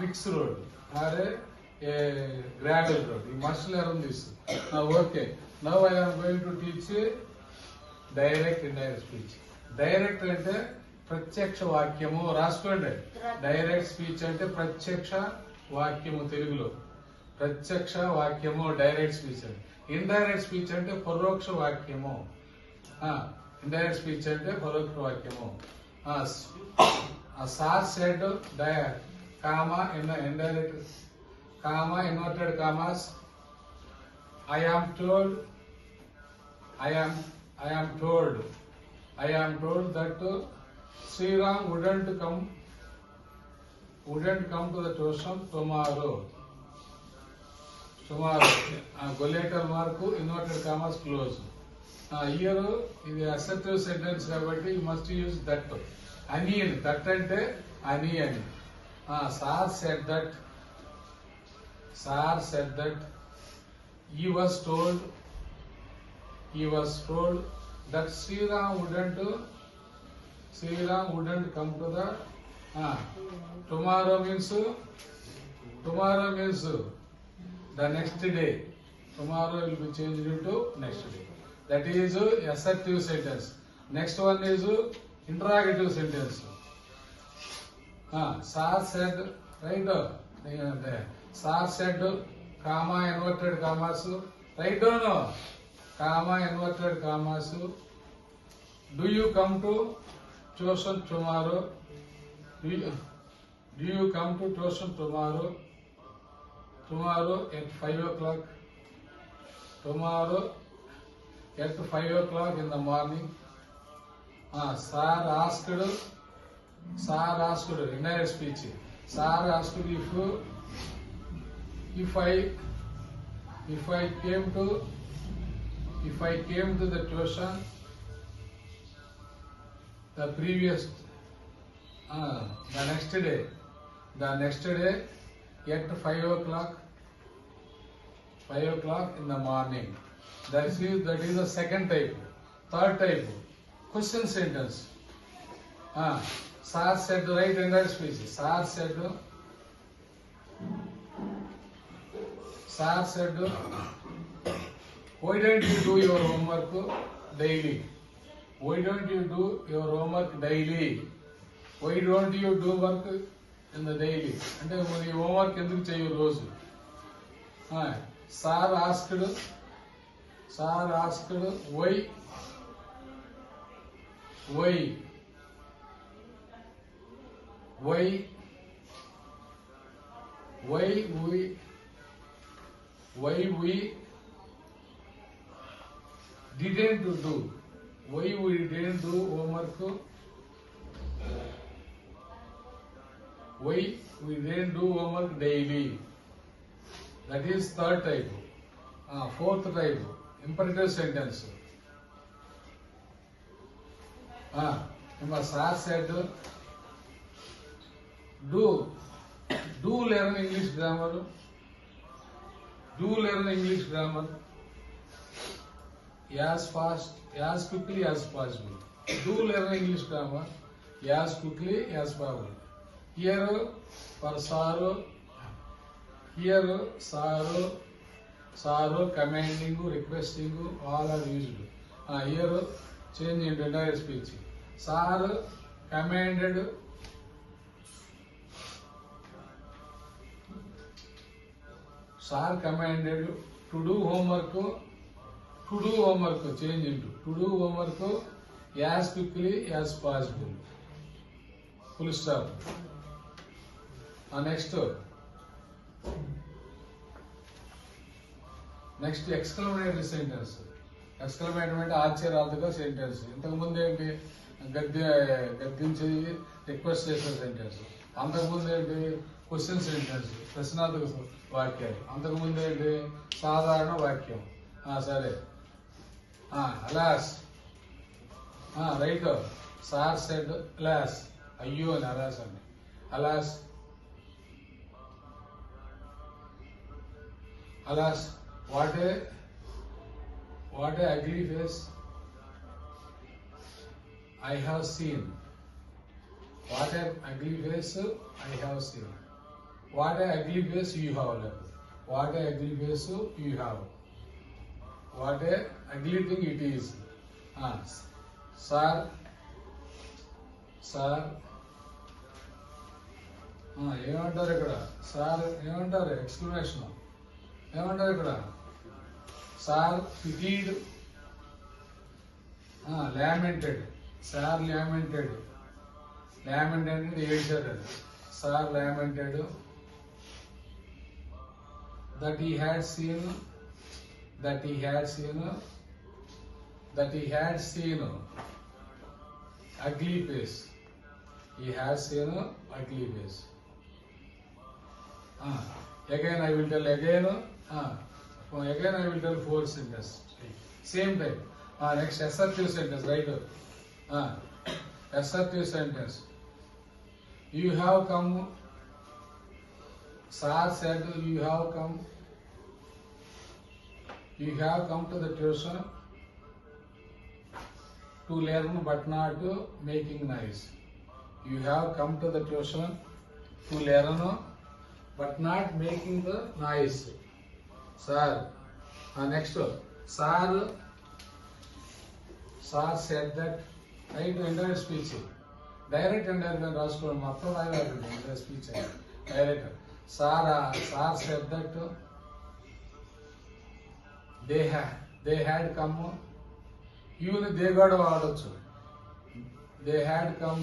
fixed road or a gravel road. You must learn this. Now, okay. Now I am going to teach direct indirect speech. Direct అంటే ప్రత్యక్ష వాక్యము రాసుకోండి. Direct speech అంటే ప్రత్యక్ష వాక్యము తెలుగులో. ప్రత్యక్ష వాక్యము డైరెక్ట్ స్పీచ్ అంటే. ఇండైరెక్ట్ స్పీచ్ అంటే పరోక్ష వాక్యము. ఇండైరెక్ట్ స్పీచ్ అంటే పరోక్ష వాక్యము. Sir said comma indirect comma inverted commas I am told that Sri Ram wouldn't come to the tuition tomorrow. Later mark inverted commas close. Here in the assertive sentence కాబట్టి you must use that. Ani that అంటే ani అని. Sir said that he was told that Sri Ram wouldn't come to the tomorrow means the next day. Tomorrow will be changed to next day. That is assertive sentence. Next one is interrogative sentence. Sir said, right there. Sir said, comma inverted commas, right down, comma inverted commas. Do you come to tuition tomorrow? Do you come to tuition tomorrow? Tomorrow at 5 o'clock. Tomorrow at 5 o'clock in the morning. Sir asked, indirect speech. Sir asked if I came to the tuition the next day at 5 o'clock in the morning. That is the second type. Third type, question sentence. Sir said, right indirect speech. Sir said, why don't you do your homework daily? Why don't you do your homework daily? Why don't you do work in the daily? అంటే మరి homework ఎందుకు చేయరు రోజు? Sir asked why we didn't do homework. Why we didn't do homework daily. That is third type. Fourth type, imperative sentence. Sir said, do learn English grammar. Do learn English grammar as quickly as possible. Do learn English grammar as quickly as possible. Here for sorrow, commanding, requesting, all are used. Here change into entire speech. Sir commanded to do homework, change into to do homework as quickly as possible. Full stop. Next exclamatory sentence. Exclamatory అంటే ఆశ్చర్యార్థక sentence. ఇంతకుముందు ఏంటి గద్దించి request చేసే sentence. అంతకుముందు ఏంటి question sentence, ప్రశ్నార్థక వాక్యాలు. అంతకుముందు ఏంటి సాధారణ వాక్యం. సరే, అలాస్ రైట్. సార్ సెడ్ అలాస్, అయ్యో అని అలాస్ అండి. అలాస్ what a ugly face I have seen. What an ugly face I have seen. What a ugly face you have. What a ugly face you have. What a ugly thing it is. Sir. ఏమంటారు ఇక్కడ? Sir ఏమంటారు? Exclamation ఏమంటారు ఇక్కడ? Sir పిటీడ్, లామెంటెడ్. Sir లామెంటెడ్. లామెంటెడ్ అంటే ఏడ్చాడు. Sir లామెంటెడ్ that he had seen ugly face. He has seen ugly face. Again I will tell again. Again I will tell 4 sentences. Same time. Next assertive sentence, right? Assertive sentence. You have come. Sir said you have come. You have come to the tuition to learn but not making noise. You have come to the tuition to learn but not making the noise. Sir. Next. Sir said that. Right, indirect speech. Direct and indirect రాసుకోండి. మొత్తం రాయాలి. Indirect speech. Direct. Sir said that they had come. Even they got వాడొచ్చు. They had come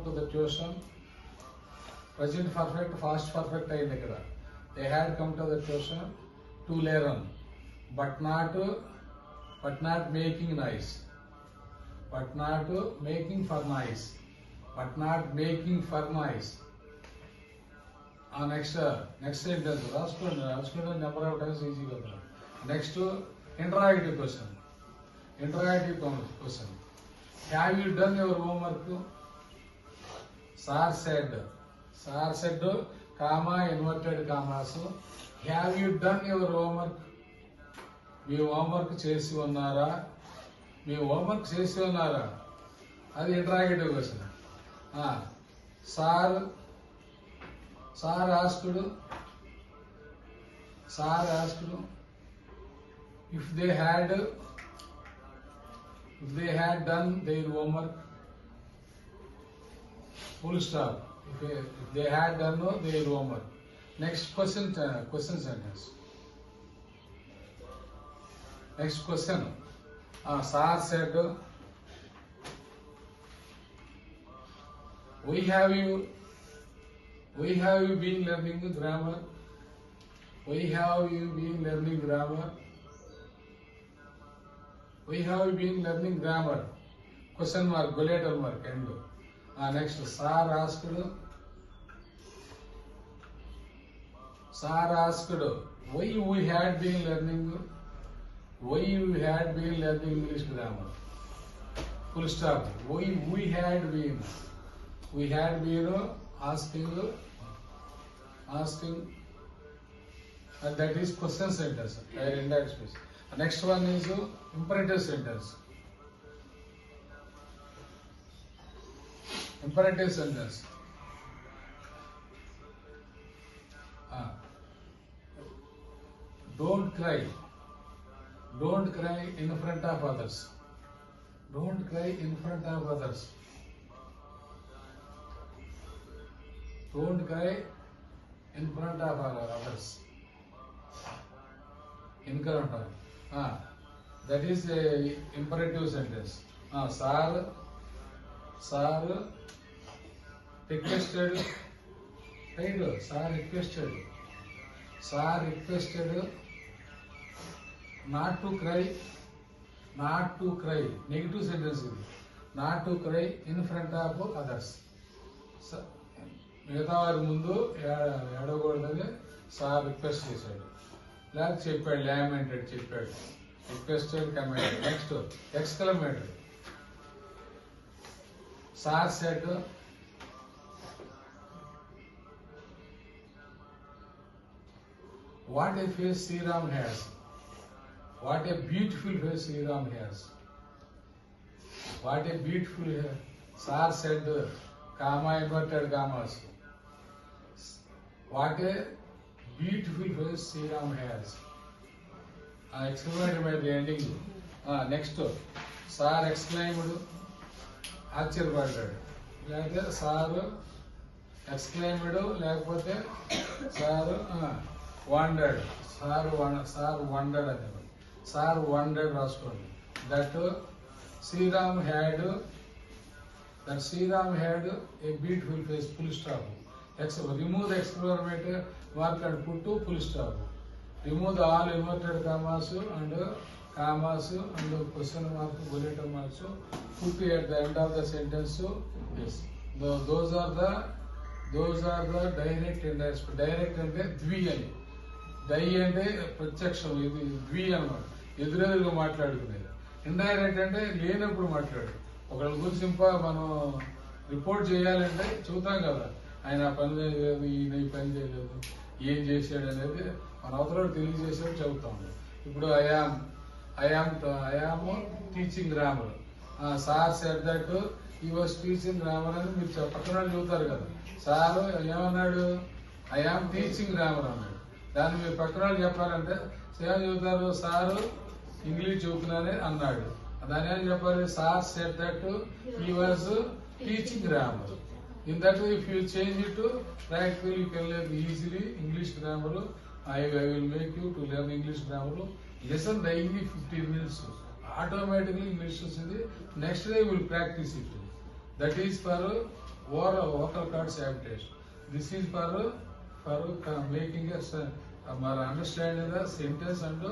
to the tuition. Present perfect, past perfect అయింది ఇక్కడ. They had come to the tuition to learn but not making noise. But not making for noise. Next sentence. రాసుకోండి. Number of times ఈజీగా అవుతుంది. Next interrogative question. Have you done your homework? Sir said comma inverted commas. Have you done your homework? Me homework చేసి ఉన్నారా? అది interrogative question. Sir asked if they had done their homework. Full stop. If they had done their homework. Next question sentence. Next question. Sir said, why have you been learning grammar? Question mark, bulletin mark, end. Next, Sir asked, why we had been learning English grammar. Full stop. Why we had been asking, and that is question sentence. Indirect speech. Next one is imperative sentence. Don't cry in front of others. Don't cry in front of others. Incorrect. That is a imperative sentence. Sir requested. Sir requested not to cry. Negative sentence. Not to cry in front of others. మిగతా వారి ముందు ఏడవకూడదని sir request చేశాడు. లేకపోతే చెప్పాడు, లామెంటెడ్ చెప్పాడు. Requested command. Next exclamatory. Sir said, what a face Sriram has. What a beautiful face Sriram has. What a beautiful. Sir said, comma inverted commas. What a beautiful face Sriram has. Exclaimed by the ending. Next, sir exclaimed, ఆశ్చర్యపడ్డాడు. లేకపోతే sir exclaimed, లేకపోతే sir wondered. Sir wondered అనేవాడు. Sir wondered రాసుకోండి. That Shriram had a beautiful face, full stop. Remove the exclamatory mark and put full stop. Remove the all inverted commas and question mark, bullet marks. Put at the end of the sentence. Yes, those are the direct and indirect. Direct అంటే ద్వి అని, die అంటే ప్రత్యక్షం, ఇది ద్వి అన్నమాట, ఎదురెదురుగా మాట్లాడుకునేది. ఇండైరెక్ట్ అంటే లేనప్పుడు మాట్లాడు. ఒకళ్ళ గురించి మనం రిపోర్ట్ చేయాలంటే చెబుతాం కదా, ఆయన ఆ పని చేయలేదు, ఈయన ఈ పని చేయలేదు, ఏం చేశాడు అనేది మన అవతల తెలియజేసేది చెబుతాం. ఇప్పుడు I am teaching grammar. Sir said that ఈ వాజ్ టీచింగ్ గ్రామర్ అని మీరు పక్కన చెబుతారు కదా. సార్ ఏమన్నాడు? ఐఆమ్ టీచింగ్ గ్రామర్ అన్నాడు. దాన్ని మీరు పక్కన చెప్పాలంటే ఏమని చెబుతారు? సారు ఇంగ్లీష్ చెబుతున్నానే అన్నాడు. దాని ఏం చెప్పాలి? సార్ సెడ్ దట్ ఈ was teaching grammar. In that way, if you change it to practical, you can learn easily English grammar. I will make you to learn English grammar. Listen daily 15 minutes. Automatically English is the next day you will practice it. That is for vocal cords adaptation. This is for making us understanding the sentence and